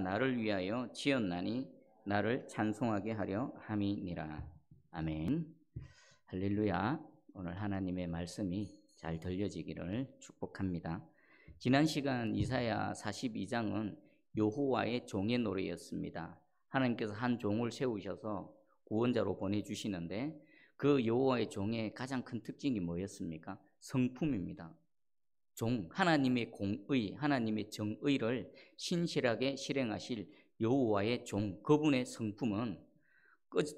나를 위하여 지었나니 나를 찬송하게 하려 함이니라. 아멘. 할렐루야. 오늘 하나님의 말씀이 잘 들려지기를 축복합니다. 지난 시간 이사야 42장은 여호와의 종의 노래였습니다. 하나님께서 한 종을 세우셔서 구원자로 보내주시는데 그 여호와의 종의 가장 큰 특징이 뭐였습니까? 성품입니다. 종, 하나님의 공의, 하나님의 정의를 신실하게 실행하실 여호와의 종, 그분의 성품은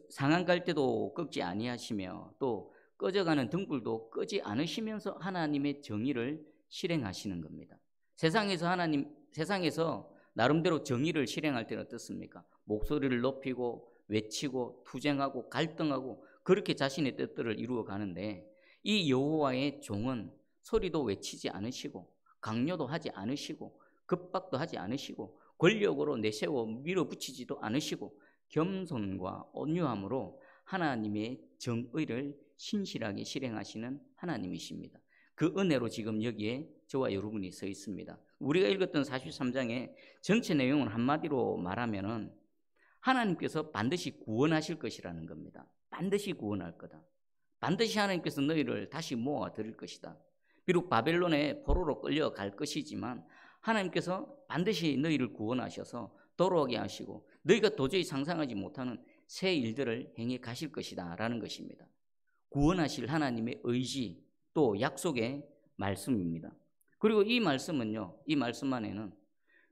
상한 갈 때도 꺾지 아니하시며 또 꺼져가는 등불도 끄지 않으시면서 하나님의 정의를 실행하시는 겁니다. 세상에서 나름대로 정의를 실행할 때는 어떻습니까? 목소리를 높이고 외치고 투쟁하고 갈등하고 그렇게 자신의 뜻들을 이루어 가는데 이 여호와의 종은 소리도 외치지 않으시고 강요도 하지 않으시고 급박도 하지 않으시고 권력으로 내세워 밀어붙이지도 않으시고 겸손과 온유함으로 하나님의 정의를 신실하게 실행하시는 하나님이십니다. 그 은혜로 지금 여기에 저와 여러분이 서 있습니다. 우리가 읽었던 43장의 전체 내용을 한마디로 말하면은 하나님께서 반드시 구원하실 것이라는 겁니다. 반드시 구원할 거다. 반드시 하나님께서 너희를 다시 모아 드릴 것이다. 비록 바벨론의 포로로 끌려갈 것이지만 하나님께서 반드시 너희를 구원하셔서 돌아오게 하시고 너희가 도저히 상상하지 못하는 새 일들을 행해 가실 것이다 라는 것입니다. 구원하실 하나님의 의지 또 약속의 말씀입니다. 그리고 이 말씀은요, 이 말씀 안에는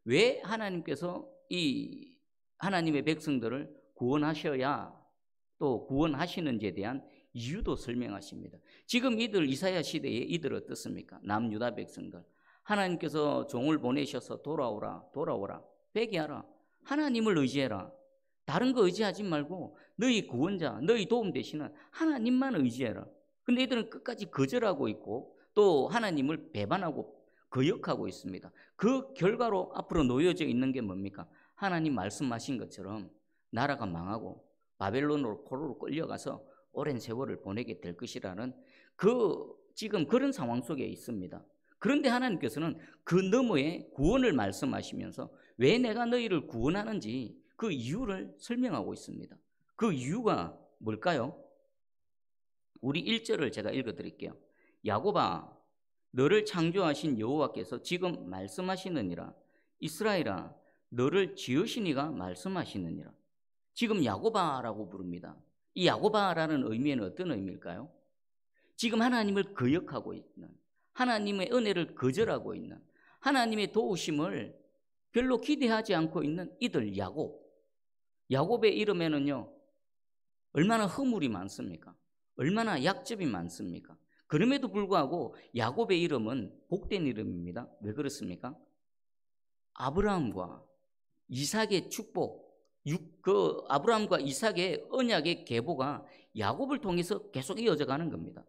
왜 하나님께서 이 하나님의 백성들을 구원하셔야 또 구원하시는지에 대한 이유도 설명하십니다. 지금 이사야 시대에 이들 어떻습니까? 남유다 백성들, 하나님께서 종을 보내셔서 돌아오라, 회개하라, 하나님을 의지해라. 다른 거 의지하지 말고 너희 구원자, 너희 도움 되시는 하나님만 의지해라. 근데 이들은 끝까지 거절하고 있고 또 하나님을 배반하고 거역하고 있습니다. 그 결과로 앞으로 놓여져 있는 게 뭡니까? 하나님 말씀하신 것처럼 나라가 망하고 바벨론으로 포로로 끌려가서 오랜 세월을 보내게 될 것이라는 지금 그런 상황 속에 있습니다. 그런데 하나님께서는 그 너머에 구원을 말씀하시면서 왜 내가 너희를 구원하는지 그 이유를 설명하고 있습니다. 그 이유가 뭘까요? 우리 1절을 제가 읽어드릴게요. 야곱아, 너를 창조하신 여호와께서 지금 말씀하시느니라. 이스라엘아, 너를 지으신 이가 말씀하시느니라. 지금 야곱아라고 부릅니다. 이 야곱아라는 의미에는 어떤 의미일까요? 지금 하나님을 거역하고 있는, 하나님의 은혜를 거절하고 있는, 하나님의 도우심을 별로 기대하지 않고 있는 이들 야곱의 이름에는요, 얼마나 허물이 많습니까? 얼마나 약점이 많습니까? 그럼에도 불구하고 야곱의 이름은 복된 이름입니다. 왜 그렇습니까? 아브라함과 이삭의 축복, 아브라함과 이삭의 언약의 계보가 야곱을 통해서 계속 이어져 가는 겁니다.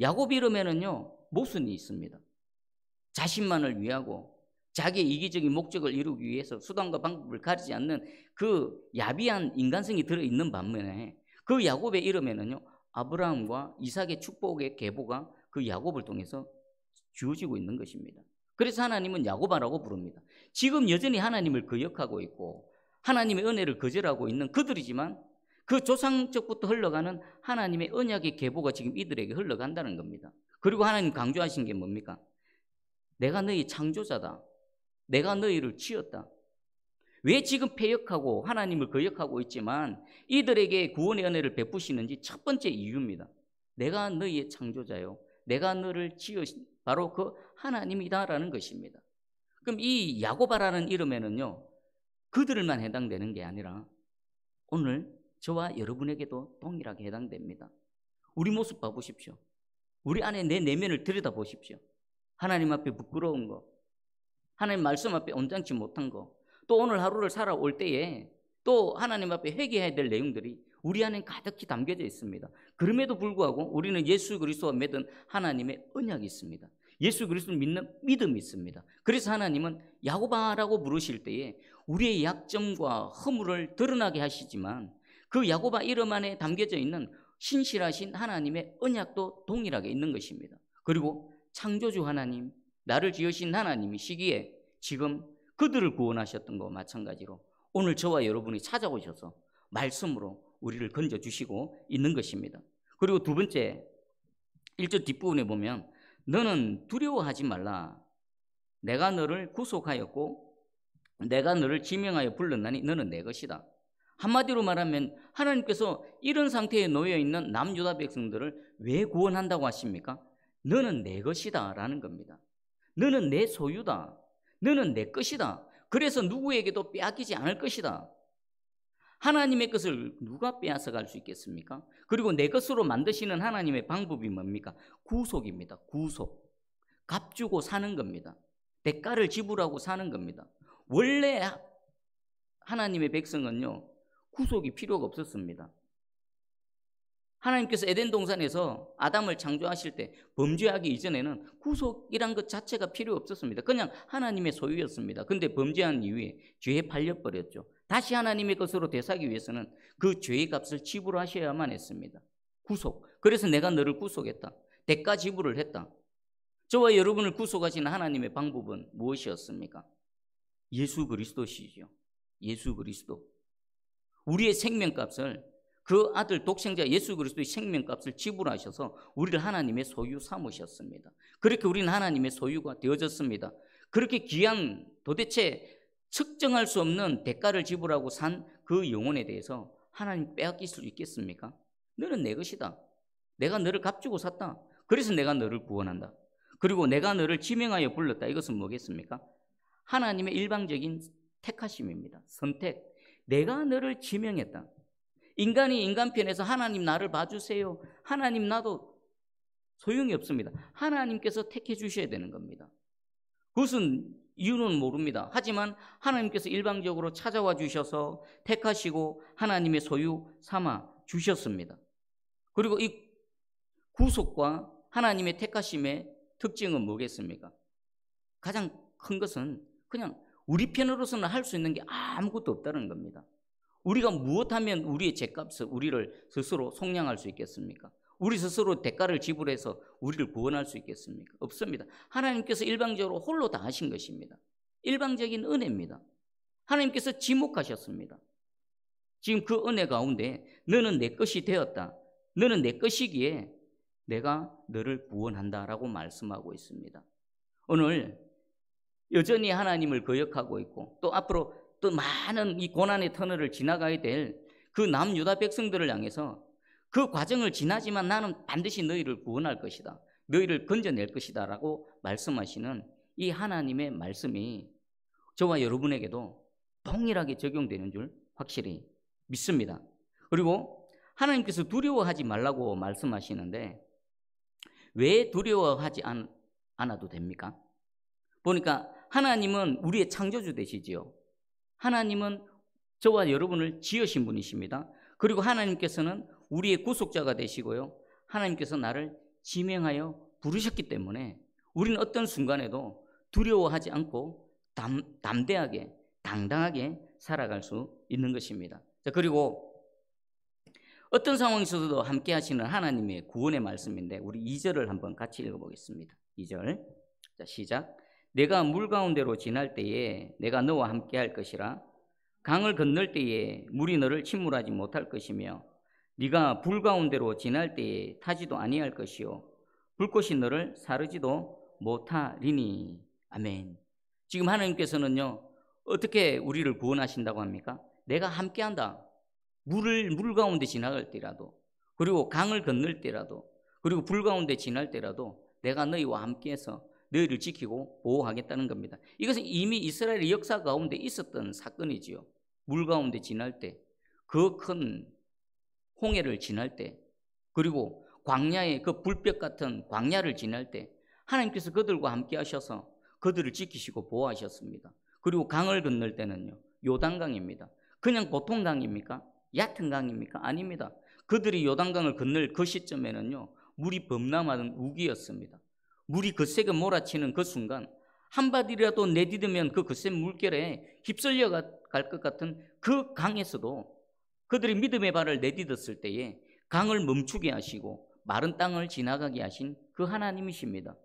야곱 이름에는요, 모순이 있습니다. 자신만을 위하고 자기의 이기적인 목적을 이루기 위해서 수단과 방법을 가리지 않는 그 야비한 인간성이 들어있는 반면에 그 야곱의 이름에는요, 아브라함과 이삭의 축복의 계보가 그 야곱을 통해서 주어지고 있는 것입니다. 그래서 하나님은 야곱아라고 부릅니다. 지금 여전히 하나님을 거역하고 있고 하나님의 은혜를 거절하고 있는 그들이지만 그 조상적부터 흘러가는 하나님의 언약의 계보가 지금 이들에게 흘러간다는 겁니다. 그리고 하나님 강조하신 게 뭡니까? 내가 너희 창조자다. 내가 너희를 지었다. 왜 지금 패역하고 하나님을 거역하고 있지만 이들에게 구원의 은혜를 베푸시는지 첫 번째 이유입니다. 내가 너희의 창조자요. 내가 너를 지으신 바로 그 하나님이다라는 것입니다. 그럼 이 야곱아라는 이름에는요, 그들만 해당되는 게 아니라 오늘 저와 여러분에게도 동일하게 해당됩니다. 우리 모습 봐보십시오. 우리 안에 내 내면을 들여다보십시오. 하나님 앞에 부끄러운 거, 하나님 말씀 앞에 온전치 못한 거, 또 오늘 하루를 살아올 때에 또 하나님 앞에 회개해야 될 내용들이 우리 안에 가득히 담겨져 있습니다. 그럼에도 불구하고 우리는 예수 그리스도와 맺은 하나님의 언약이 있습니다. 예수 그리스도를 믿는 믿음이 있습니다. 그래서 하나님은 야곱아라고 부르실 때에 우리의 약점과 허물을 드러나게 하시지만 그 야곱아 이름 안에 담겨져 있는 신실하신 하나님의 언약도 동일하게 있는 것입니다. 그리고 창조주 하나님, 나를 지으신 하나님이시기에 지금 그들을 구원하셨던 것과 마찬가지로 오늘 저와 여러분이 찾아오셔서 말씀으로 우리를 건져주시고 있는 것입니다. 그리고 두 번째, 1절 뒷부분에 보면 너는 두려워하지 말라. 내가 너를 구속하였고 내가 너를 지명하여 불렀나니 너는 내 것이다. 한마디로 말하면 하나님께서 이런 상태에 놓여있는 남유다 백성들을 왜 구원한다고 하십니까? 너는 내 것이다 라는 겁니다. 너는 내 소유다. 너는 내 것이다. 그래서 누구에게도 빼앗기지 않을 것이다. 하나님의 것을 누가 빼앗아갈 수 있겠습니까? 그리고 내 것으로 만드시는 하나님의 방법이 뭡니까? 구속입니다. 구속. 값주고 사는 겁니다. 대가를 지불하고 사는 겁니다. 원래 하나님의 백성은요, 구속이 필요가 없었습니다. 하나님께서 에덴 동산에서 아담을 창조하실 때 범죄하기 이전에는 구속이란 것 자체가 필요 없었습니다. 그냥 하나님의 소유였습니다. 근데 범죄한 이후에 죄에 팔려버렸죠. 다시 하나님의 것으로 되사기 위해서는 그 죄의 값을 지불하셔야만 했습니다. 구속. 그래서 내가 너를 구속했다. 대가 지불을 했다. 저와 여러분을 구속하시는 하나님의 방법은 무엇이었습니까? 예수 그리스도시죠. 예수 그리스도. 우리의 생명값을, 그 아들 독생자 예수 그리스도의 생명값을 지불하셔서 우리를 하나님의 소유 삼으셨습니다. 그렇게 우리는 하나님의 소유가 되어졌습니다. 그렇게 귀한, 도대체 측정할 수 없는 대가를 지불하고 산 그 영혼에 대해서 하나님 빼앗길 수 있겠습니까? 너는 내 것이다. 내가 너를 값주고 샀다. 그래서 내가 너를 구원한다. 그리고 내가 너를 지명하여 불렀다. 이것은 뭐겠습니까? 하나님의 일방적인 택하심입니다. 선택. 내가 너를 지명했다. 인간이 인간 편에서 하나님 나를 봐주세요. 하나님 나도 소용이 없습니다. 하나님께서 택해 주셔야 되는 겁니다. 그것은 이유는 모릅니다. 하지만 하나님께서 일방적으로 찾아와 주셔서 택하시고 하나님의 소유 삼아 주셨습니다. 그리고 이 구속과 하나님의 택하심의 특징은 뭐겠습니까? 가장 큰 것은 그냥 우리 편으로서는 할 수 있는 게 아무것도 없다는 겁니다. 우리가 무엇하면 우리의 죄값을 우리를 스스로 속량할 수 있겠습니까? 우리 스스로 대가를 지불해서 우리를 구원할 수 있겠습니까? 없습니다. 하나님께서 일방적으로 홀로 다 하신 것입니다. 일방적인 은혜입니다. 하나님께서 지목하셨습니다. 지금 그 은혜 가운데 너는 내 것이 되었다. 너는 내 것이기에 내가 너를 구원한다라고 말씀하고 있습니다. 오늘 여전히 하나님을 거역하고 있고 또 앞으로 또 많은 이 고난의 터널을 지나가야 될 그 남유다 백성들을 향해서 그 과정을 지나지만 나는 반드시 너희를 구원할 것이다. 너희를 건져낼 것이다 라고 말씀하시는 이 하나님의 말씀이 저와 여러분에게도 동일하게 적용되는 줄 확실히 믿습니다. 그리고 하나님께서 두려워하지 말라고 말씀하시는데 왜 두려워하지 않아도 됩니까? 보니까 하나님은 우리의 창조주 되시지요. 하나님은 저와 여러분을 지으신 분이십니다. 그리고 하나님께서는 우리의 구속자가 되시고요. 하나님께서 나를 지명하여 부르셨기 때문에 우리는 어떤 순간에도 두려워하지 않고 담대하게 당당하게 살아갈 수 있는 것입니다. 자, 그리고 어떤 상황에서도 함께 하시는 하나님의 구원의 말씀인데 우리 2절을 한번 같이 읽어보겠습니다. 2절. 자, 시작. 내가 물 가운데로 지날 때에 내가 너와 함께 할 것이라. 강을 건널 때에 물이 너를 침몰하지 못할 것이며 네가 불 가운데로 지날 때에 타지도 아니할 것이요 불꽃이 너를 사르지도 못하리니. 아멘. 지금 하나님께서는요 어떻게 우리를 구원하신다고 합니까? 내가 함께한다. 물 가운데 지나갈 때라도, 그리고 강을 건널 때라도, 그리고 불 가운데 지날 때라도 내가 너희와 함께해서 너희를 지키고 보호하겠다는 겁니다. 이것은 이미 이스라엘의 역사 가운데 있었던 사건이지요. 물 가운데 지날 때, 그 큰 홍해를 지날 때, 그리고 광야의 그 불볕 같은 광야를 지날 때 하나님께서 그들과 함께 하셔서 그들을 지키시고 보호하셨습니다. 그리고 강을 건널 때는요 요단강입니다. 그냥 보통 강입니까? 얕은 강입니까? 아닙니다. 그들이 요단강을 건널 그 시점에는요 물이 범람하던 우기였습니다. 물이 거세게 몰아치는 그 순간 한 발이라도 내디디면 그 거센 물결에 휩쓸려 갈 것 같은 그 강에서도 그들이 믿음의 발을 내디뎠을 때에 강을 멈추게 하시고 마른 땅을 지나가게 하신 그 하나님이십니다.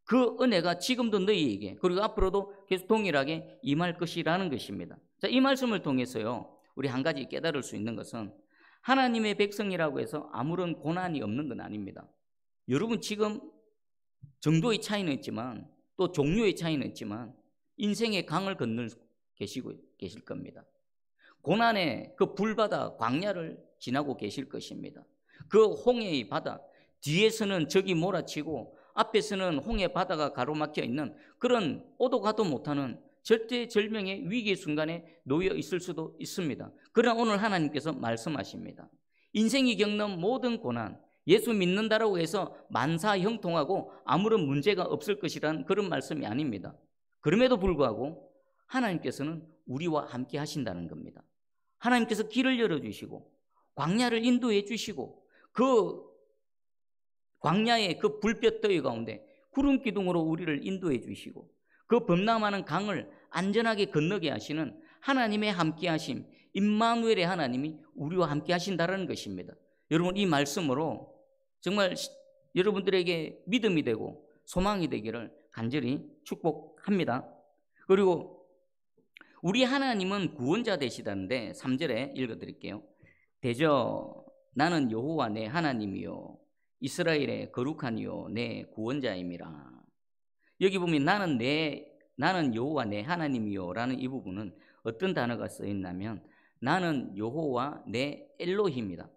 그 은혜가 지금도 너희에게 그리고 앞으로도 계속 동일하게 임할 것이라는 것입니다. 자, 이 말씀을 통해서요, 우리 한 가지 깨달을 수 있는 것은 하나님의 백성이라고 해서 아무런 고난이 없는 건 아닙니다. 여러분 지금 정도의 차이는 있지만 또 종류의 차이는 있지만 인생의 강을 건너 계실 겁니다. 고난의 그 불바다 광야를 지나고 계실 것입니다. 그 홍해의 바다 뒤에서는 적이 몰아치고 앞에서는 홍해 바다가 가로막혀 있는 그런 오도 가도 못하는 절대절명의 위기의 순간에 놓여 있을 수도 있습니다. 그러나 오늘 하나님께서 말씀하십니다. 인생이 겪는 모든 고난, 예수 믿는다라고 해서 만사형통하고 아무런 문제가 없을 것이라는 그런 말씀이 아닙니다. 그럼에도 불구하고 하나님께서는 우리와 함께 하신다는 겁니다. 하나님께서 길을 열어주시고 광야를 인도해 주시고 그 광야의 그 불볕 더위 가운데 구름 기둥으로 우리를 인도해 주시고 그 범람하는 강을 안전하게 건너게 하시는 하나님의 함께 하심, 임마누엘의 하나님이 우리와 함께 하신다는 것입니다. 여러분 이 말씀으로 정말 여러분들에게 믿음이 되고 소망이 되기를 간절히 축복합니다. 그리고 우리 하나님은 구원자 되시다는데 3절에 읽어드릴게요. 대저 나는 여호와 내 하나님이요 이스라엘의 거룩한 이요 내 구원자임이라. 여기 보면 나는 여호와 내 하나님이요 라는 이 부분은 어떤 단어가 써있냐면 나는 여호와 내 엘로힘이다.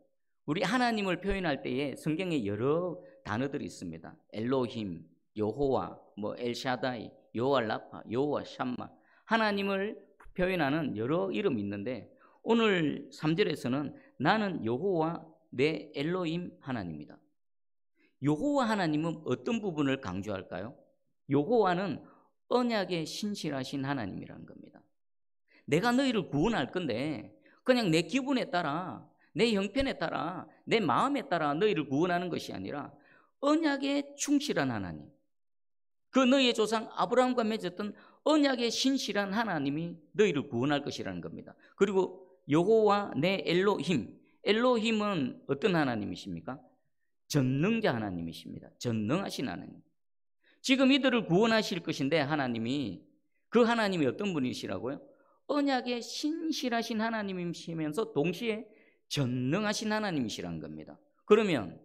우리 하나님을 표현할 때에 성경에 여러 단어들이 있습니다. 엘로힘, 여호와, 엘샤다이, 여호와 라파, 여호와 샴마. 하나님을 표현하는 여러 이름이 있는데 오늘 3절에서는 나는 여호와 내 엘로힘 하나님이다. 여호와 하나님은 어떤 부분을 강조할까요? 여호와는 언약에 신실하신 하나님이라는 겁니다. 내가 너희를 구원할 건데 그냥 내 기분에 따라 내 형편에 따라 내 마음에 따라 너희를 구원하는 것이 아니라 언약에 충실한 하나님, 그 너희의 조상 아브라함과 맺었던 언약에 신실한 하나님이 너희를 구원할 것이라는 겁니다. 그리고 여호와 내 엘로힘, 엘로힘은 어떤 하나님이십니까? 전능자 하나님이십니다. 전능하신 하나님. 지금 이들을 구원하실 것인데 하나님이 그 하나님이 어떤 분이시라고요? 언약에 신실하신 하나님이시면서 동시에 전능하신 하나님이시라는 겁니다. 그러면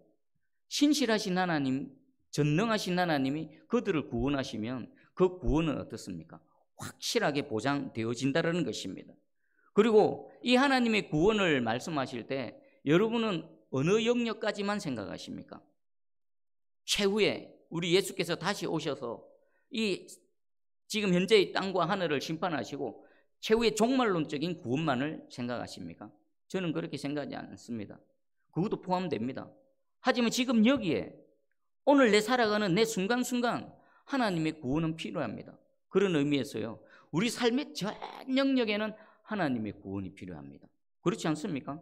신실하신 하나님, 전능하신 하나님이 그들을 구원하시면 그 구원은 어떻습니까? 확실하게 보장되어진다는 것입니다. 그리고 이 하나님의 구원을 말씀하실 때 여러분은 어느 영역까지만 생각하십니까? 최후에 우리 예수께서 다시 오셔서 이 지금 현재의 땅과 하늘을 심판하시고 최후의 종말론적인 구원만을 생각하십니까? 저는 그렇게 생각하지 않습니다. 그것도 포함됩니다. 하지만 지금 여기에 오늘 내 살아가는 내 순간순간 하나님의 구원은 필요합니다. 그런 의미에서요, 우리 삶의 전 영역에는 하나님의 구원이 필요합니다. 그렇지 않습니까?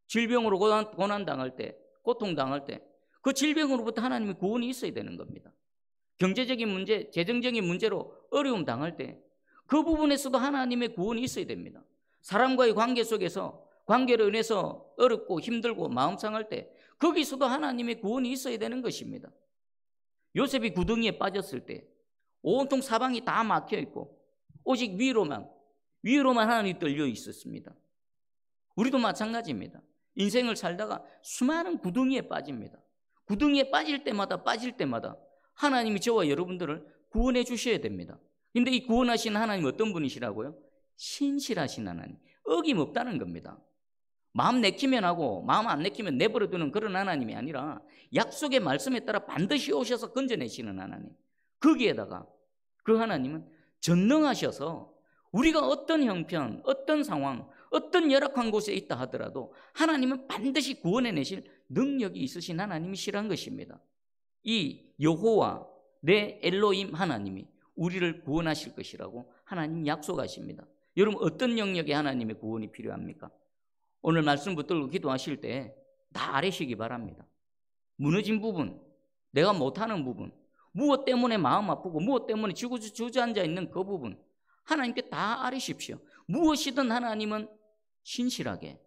질병으로 고난당할 때, 고통당할 때 그 질병으로부터 하나님의 구원이 있어야 되는 겁니다. 경제적인 문제, 재정적인 문제로 어려움 당할 때 그 부분에서도 하나님의 구원이 있어야 됩니다. 사람과의 관계 속에서 관계로 인해서 어렵고 힘들고 마음 상할 때 거기서도 하나님의 구원이 있어야 되는 것입니다. 요셉이 구덩이에 빠졌을 때 온통 사방이 다 막혀 있고 오직 위로만 하나님이 떨려 있었습니다. 우리도 마찬가지입니다. 인생을 살다가 수많은 구덩이에 빠집니다. 구덩이에 빠질 때마다 하나님이 저와 여러분들을 구원해 주셔야 됩니다. 근데 이 구원하신 하나님 어떤 분이시라고요? 신실하신 하나님, 어김없다는 겁니다. 마음 내키면 하고 마음 안 내키면 내버려두는 그런 하나님이 아니라 약속의 말씀에 따라 반드시 오셔서 건져내시는 하나님. 거기에다가 그 하나님은 전능하셔서 우리가 어떤 형편, 어떤 상황, 어떤 열악한 곳에 있다 하더라도 하나님은 반드시 구원해내실 능력이 있으신 하나님이시란 것입니다. 이 여호와 내 엘로힘 하나님이 우리를 구원하실 것이라고 하나님 약속하십니다. 여러분 어떤 영역에 하나님의 구원이 필요합니까? 오늘 말씀 붙들고 기도하실 때 다 아뢰시기 바랍니다. 무너진 부분, 내가 못하는 부분, 무엇 때문에 마음 아프고 무엇 때문에 주저앉아 있는 그 부분 하나님께 다 아뢰십시오. 무엇이든 하나님은 신실하게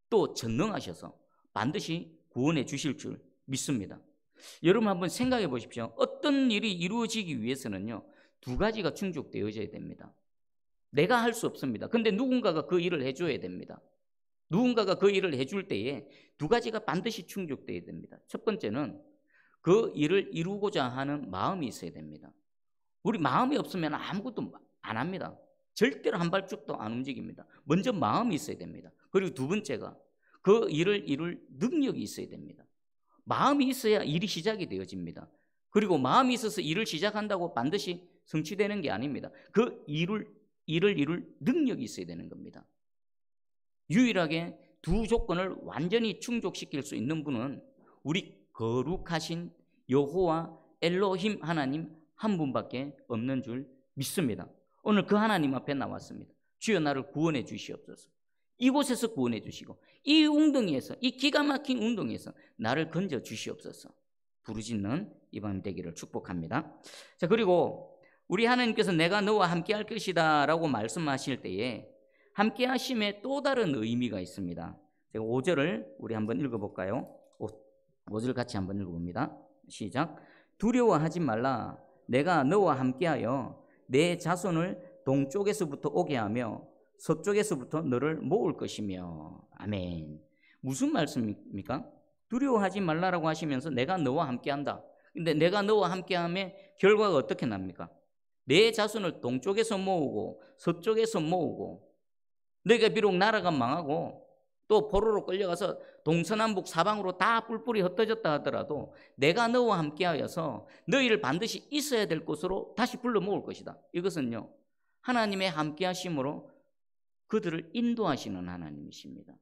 또 전능하셔서 반드시 구원해 주실 줄 믿습니다. 여러분 한번 생각해 보십시오. 어떤 일이 이루어지기 위해서는요, 두 가지가 충족되어져야 됩니다. 내가 할 수 없습니다. 근데 누군가가 그 일을 해줘야 됩니다. 누군가가 그 일을 해줄 때에 두 가지가 반드시 충족되어야 됩니다. 첫 번째는 그 일을 이루고자 하는 마음이 있어야 됩니다. 우리 마음이 없으면 아무것도 안 합니다. 절대로 한 발짝도 안 움직입니다. 먼저 마음이 있어야 됩니다. 그리고 두 번째가 그 일을 이룰 능력이 있어야 됩니다. 마음이 있어야 일이 시작이 되어집니다. 그리고 마음이 있어서 일을 시작한다고 반드시 성취되는 게 아닙니다. 그 일을 이룰 능력이 있어야 되는 겁니다. 유일하게 두 조건을 완전히 충족시킬 수 있는 분은 우리 거룩하신 여호와 엘로힘 하나님 한 분밖에 없는 줄 믿습니다. 오늘 그 하나님 앞에 나왔습니다. 주여 나를 구원해 주시옵소서. 이곳에서 구원해 주시고 이 웅덩이에서, 이 기가 막힌 웅덩이에서 나를 건져 주시옵소서. 부르짖는 이 밤 되기를 축복합니다. 자, 그리고 우리 하나님께서 내가 너와 함께 할 것이다 라고 말씀하실 때에 함께 하심에 또 다른 의미가 있습니다. 제가 5절을 우리 한번 읽어볼까요? 5절 같이 한번 읽어봅니다. 시작. 두려워하지 말라. 내가 너와 함께하여 내 자손을 동쪽에서부터 오게 하며 서쪽에서부터 너를 모을 것이며. 아멘. 무슨 말씀입니까? 두려워하지 말라라고 하시면서 내가 너와 함께한다. 근데 내가 너와 함께하면 결과가 어떻게 납니까? 내 자손을 동쪽에서 모으고 서쪽에서 모으고, 너희가 비록 나라가 망하고 또 포로로 끌려가서 동서남북 사방으로 다 뿔뿔이 흩어졌다 하더라도 내가 너와 함께하여서 너희를 반드시 있어야 될 곳으로 다시 불러 모을 것이다. 이것은요, 하나님의 함께하심으로 그들을 인도하시는 하나님이십니다.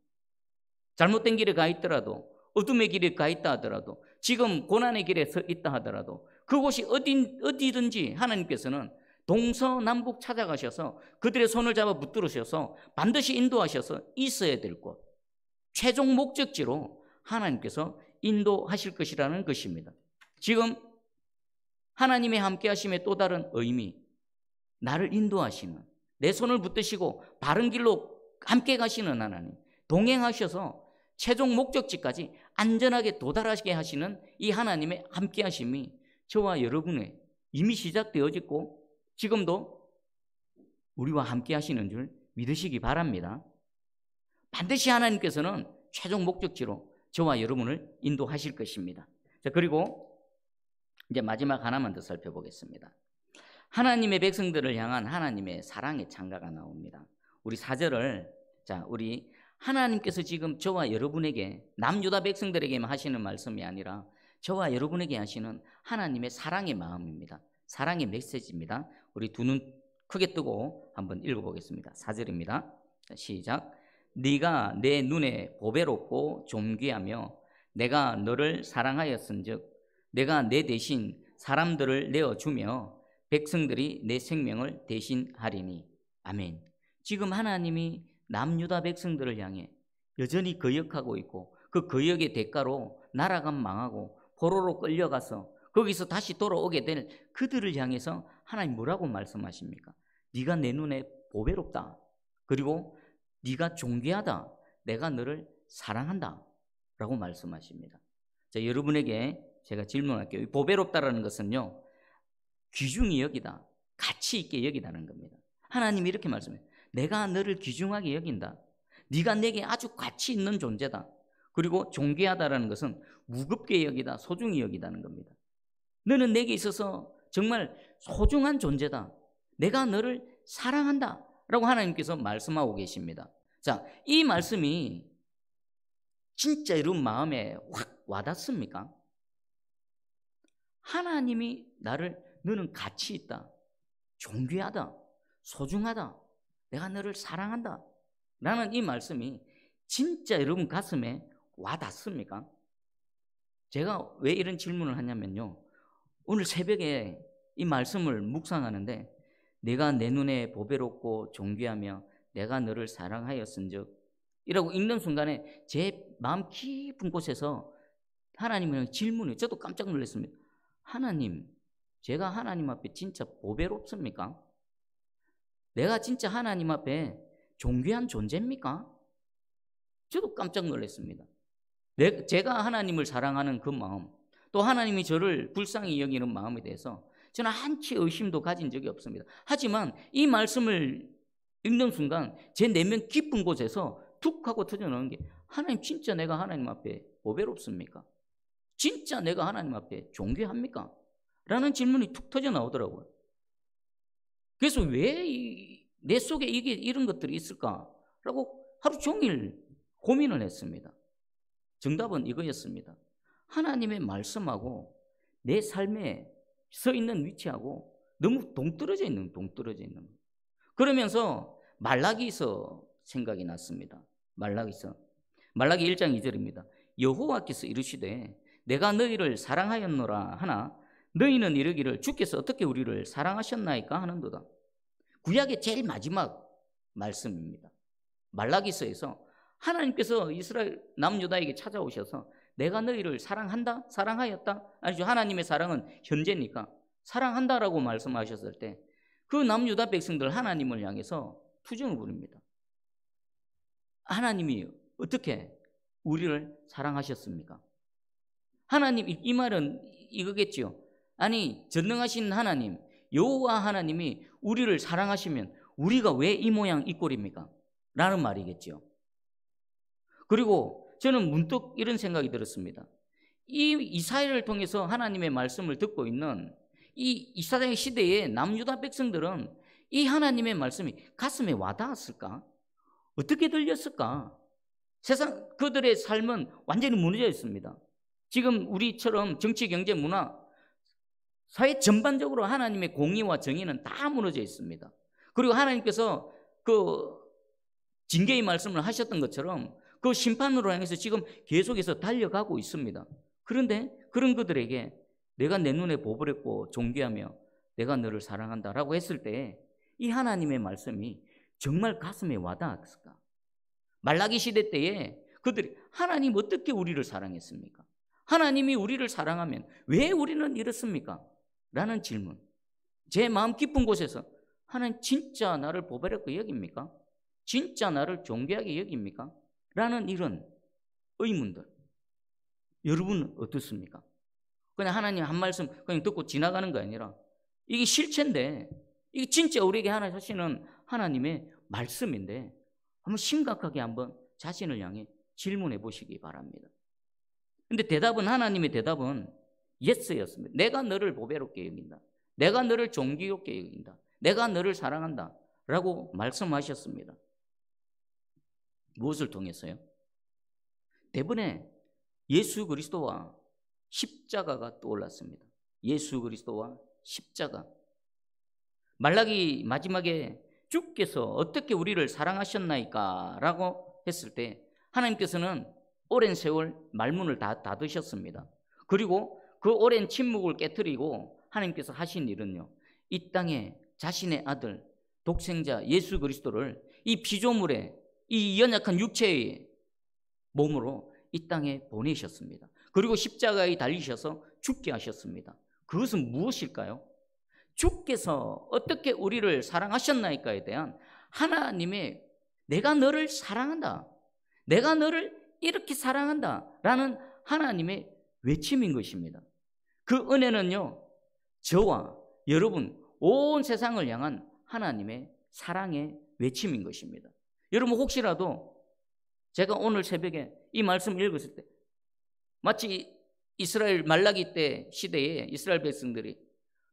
잘못된 길에 가 있더라도, 어둠의 길에 가 있다 하더라도, 지금 고난의 길에 서 있다 하더라도 그곳이 어디든지 하나님께서는 동서남북 찾아가셔서 그들의 손을 잡아 붙들으셔서 반드시 인도하셔서 있어야 될 곳, 최종 목적지로 하나님께서 인도하실 것이라는 것입니다. 지금 하나님의 함께 하심의 또 다른 의미, 나를 인도하시는, 내 손을 붙드시고 바른 길로 함께 가시는 하나님, 동행하셔서 최종 목적지까지 안전하게 도달하게 하시는 이 하나님의 함께 하심이 저와 여러분의 이미 시작되어졌고 지금도 우리와 함께 하시는 줄 믿으시기 바랍니다. 반드시 하나님께서는 최종 목적지로 저와 여러분을 인도하실 것입니다. 자, 그리고 이제 마지막 하나만 더 살펴보겠습니다. 하나님의 백성들을 향한 하나님의 사랑의 찬가가 나옵니다. 우리 4절을, 자, 우리 하나님께서 지금 저와 여러분에게, 남유다 백성들에게만 하시는 말씀이 아니라 저와 여러분에게 하시는 하나님의 사랑의 마음입니다. 사랑의 메시지입니다. 우리 두 눈 크게 뜨고 한번 읽어보겠습니다. 4절입니다. 시작. 네가 내 눈에 보배롭고 존귀하며 내가 너를 사랑하였은즉 내가 내 대신 사람들을 내어주며 백성들이 내 생명을 대신하리니. 아멘. 지금 하나님이 남유다 백성들을 향해 여전히 거역하고 있고 그 거역의 대가로 나라가 망하고 포로로 끌려가서 거기서 다시 돌아오게 될 그들을 향해서 하나님 뭐라고 말씀하십니까? 네가 내 눈에 보배롭다. 그리고 네가 존귀하다. 내가 너를 사랑한다. 라고 말씀하십니다. 자, 여러분에게 제가 질문할게요. 이 보배롭다라는 것은요, 귀중히 여기다, 가치 있게 여기다는 겁니다. 하나님이 이렇게 말씀해요. 내가 너를 귀중하게 여긴다. 네가 내게 아주 가치 있는 존재다. 그리고 존귀하다라는 것은 무겁게 여기다, 소중히 여기다는 겁니다. 너는 내게 있어서 정말 소중한 존재다. 내가 너를 사랑한다. 라고 하나님께서 말씀하고 계십니다. 자, 이 말씀이 진짜 여러분 마음에 확 와닿습니까? 하나님이 너는 가치 있다, 존귀하다, 소중하다, 내가 너를 사랑한다 라는 이 말씀이 진짜 여러분 가슴에 와닿습니까? 제가 왜 이런 질문을 하냐면요, 오늘 새벽에 이 말씀을 묵상하는데 내가 내 눈에 보배롭고 존귀하며 내가 너를 사랑하였은즉 이라고 읽는 순간에 제 마음 깊은 곳에서 하나님의 질문이, 저도 깜짝 놀랐습니다. 하나님, 제가 하나님 앞에 진짜 보배롭습니까? 내가 진짜 하나님 앞에 존귀한 존재입니까? 저도 깜짝 놀랐습니다. 제가 하나님을 사랑하는 그 마음, 또 하나님이 저를 불쌍히 여기는 마음에 대해서 저는 한치 의심도 가진 적이 없습니다. 하지만 이 말씀을 읽는 순간 제 내면 깊은 곳에서 툭 하고 터져나오는 게, 하나님 진짜 내가 하나님 앞에 보배롭습니까? 진짜 내가 하나님 앞에 존귀합니까? 라는 질문이 툭 터져나오더라고요. 그래서 왜 내 속에 이런 것들이 있을까라고 하루 종일 고민을 했습니다. 정답은 이거였습니다. 하나님의 말씀하고 내 삶에 서 있는 위치하고 너무 동떨어져 있는. 그러면서 말라기서 생각이 났습니다. 말라기 1장 2절입니다. 여호와께서 이르시되 내가 너희를 사랑하였노라 하나 너희는 이르기를 주께서 어떻게 우리를 사랑하셨나이까 하는도다. 구약의 제일 마지막 말씀입니다. 말라기서에서 하나님께서 이스라엘 남유다에게 찾아오셔서 내가 너희를 사랑한다? 사랑하였다? 아니죠. 하나님의 사랑은 현재니까 사랑한다라고 말씀하셨을 때 그 남유다 백성들 하나님을 향해서 투정을 부립니다. 하나님이 어떻게 우리를 사랑하셨습니까? 하나님, 이 말은 이거겠죠. 아니, 전능하신 하나님, 여호와 하나님이 우리를 사랑하시면 우리가 왜 이 모양 이 꼴입니까? 라는 말이겠죠. 그리고 저는 문득 이런 생각이 들었습니다. 이 이사야를 통해서 하나님의 말씀을 듣고 있는 이 이스라엘 시대의 남유다 백성들은 이 하나님의 말씀이 가슴에 와닿았을까? 어떻게 들렸을까? 세상 그들의 삶은 완전히 무너져 있습니다. 지금 우리처럼 정치, 경제, 문화, 사회 전반적으로 하나님의 공의와 정의는 다 무너져 있습니다. 그리고 하나님께서 그 징계의 말씀을 하셨던 것처럼 그 심판으로 향해서 지금 계속해서 달려가고 있습니다. 그런데 그런 그들에게 내가 내 눈에 보배롭고 존귀하며 내가 너를 사랑한다라고 했을 때 이 하나님의 말씀이 정말 가슴에 와닿았을까? 말라기 시대 때에 그들이 하나님 어떻게 우리를 사랑했습니까? 하나님이 우리를 사랑하면 왜 우리는 이렇습니까? 라는 질문. 제 마음 깊은 곳에서 하나님 진짜 나를 보배롭게 여깁니까? 진짜 나를 존귀하게 여깁니까? 라는 이런 의문들. 여러분은 어떻습니까? 그냥 하나님 한 말씀 그냥 듣고 지나가는 거 아니라 이게 실체인데, 이게 진짜 우리에게 하나 하시는 하나님의 말씀인데 한번 심각하게 한번 자신을 향해 질문해 보시기 바랍니다. 근데 하나님의 대답은 예스였습니다. 내가 너를 보배롭게 여긴다. 내가 너를 존귀롭게 여긴다. 내가 너를 사랑한다. 라고 말씀하셨습니다. 무엇을 통해서요? 대번에 예수 그리스도와 십자가가 떠올랐습니다. 예수 그리스도와 십자가. 말라기 마지막에 주께서 어떻게 우리를 사랑하셨나이까? 라고 했을 때 하나님께서는 오랜 세월 말문을 닫으셨습니다. 그리고 그 오랜 침묵을 깨트리고 하나님께서 하신 일은요, 이 땅에 자신의 아들 독생자 예수 그리스도를 이 피조물의 이 연약한 육체의 몸으로 이 땅에 보내셨습니다. 그리고 십자가에 달리셔서 죽게 하셨습니다. 그것은 무엇일까요? 주께서 어떻게 우리를 사랑하셨나이까에 대한 하나님의 내가 너를 사랑한다, 내가 너를 이렇게 사랑한다 라는 하나님의 외침인 것입니다. 그 은혜는요, 저와 여러분 온 세상을 향한 하나님의 사랑의 외침인 것입니다. 여러분 혹시라도 제가 오늘 새벽에 이 말씀 읽었을 때 마치 이스라엘 말라기 때 시대에 이스라엘 백성들이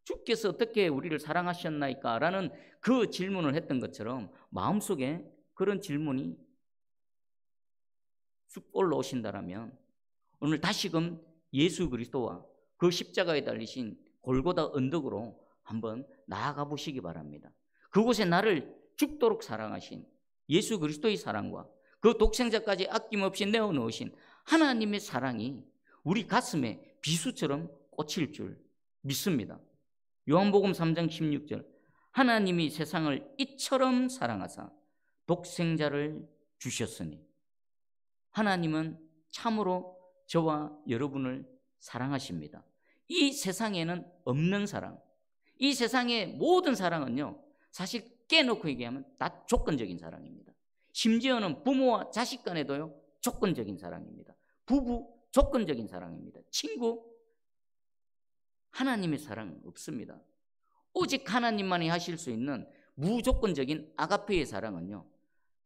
주께서 어떻게 우리를 사랑하셨나이까? 라는 그 질문을 했던 것처럼 마음속에 그런 질문이 쑥 올라오신다라면 오늘 다시금 예수 그리스도와 그 십자가에 달리신 골고다 언덕으로 한번 나아가 보시기 바랍니다. 그곳에 나를 죽도록 사랑하신 예수 그리스도의 사랑과 그 독생자까지 아낌없이 내어놓으신 하나님의 사랑이 우리 가슴에 비수처럼 꽂힐 줄 믿습니다. 요한복음 3장 16절 하나님이 세상을 이처럼 사랑하사 독생자를 주셨으니 하나님은 참으로 저와 여러분을 사랑하십니다. 이 세상에는 없는 사랑, 이 세상의 모든 사랑은요 사실 깨놓고 얘기하면 다 조건적인 사랑입니다. 심지어는 부모와 자식 간에도요 조건적인 사랑입니다. 부부 조건적인 사랑입니다. 친구 하나님의 사랑은 없습니다. 오직 하나님만이 하실 수 있는 무조건적인 아가페의 사랑은요,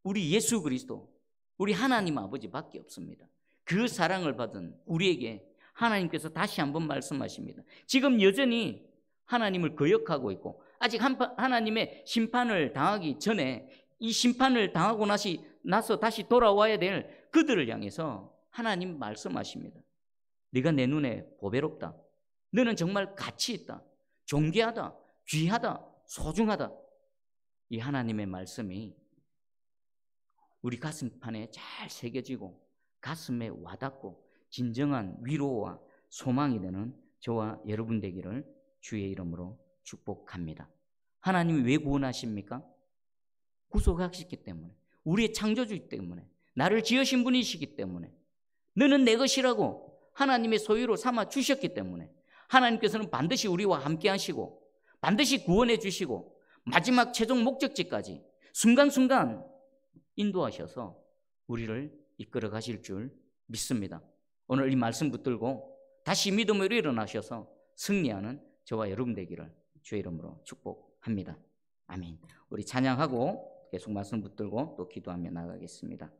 우리 예수 그리스도, 우리 하나님 아버지밖에 없습니다. 그 사랑을 받은 우리에게 하나님께서 다시 한번 말씀하십니다. 지금 여전히 하나님을 거역하고 있고 아직 하나님의 심판을 당하기 전에 이 심판을 당하고 나서 다시 돌아와야 될 그들을 향해서 하나님 말씀하십니다. 네가 내 눈에 보배롭다. 너는 정말 가치 있다. 존귀하다. 귀하다. 소중하다. 이 하나님의 말씀이 우리 가슴판에 잘 새겨지고 가슴에 와닿고 진정한 위로와 소망이 되는 저와 여러분 되기를 주의 이름으로 축복합니다. 하나님이 왜 구원하십니까? 구속하시기 때문에, 우리의 창조주이기 때문에, 나를 지으신 분이시기 때문에, 너는 내 것이라고 하나님의 소유로 삼아 주셨기 때문에 하나님께서는 반드시 우리와 함께 하시고 반드시 구원해 주시고 마지막 최종 목적지까지 순간순간 인도하셔서 우리를 이끌어 가실 줄 믿습니다. 오늘 이 말씀 붙들고 다시 믿음으로 일어나셔서 승리하는 저와 여러분 되기를 주의 이름으로 축복합니다. 아멘. 우리 찬양하고 계속 말씀 붙들고 또 기도하며 나가겠습니다.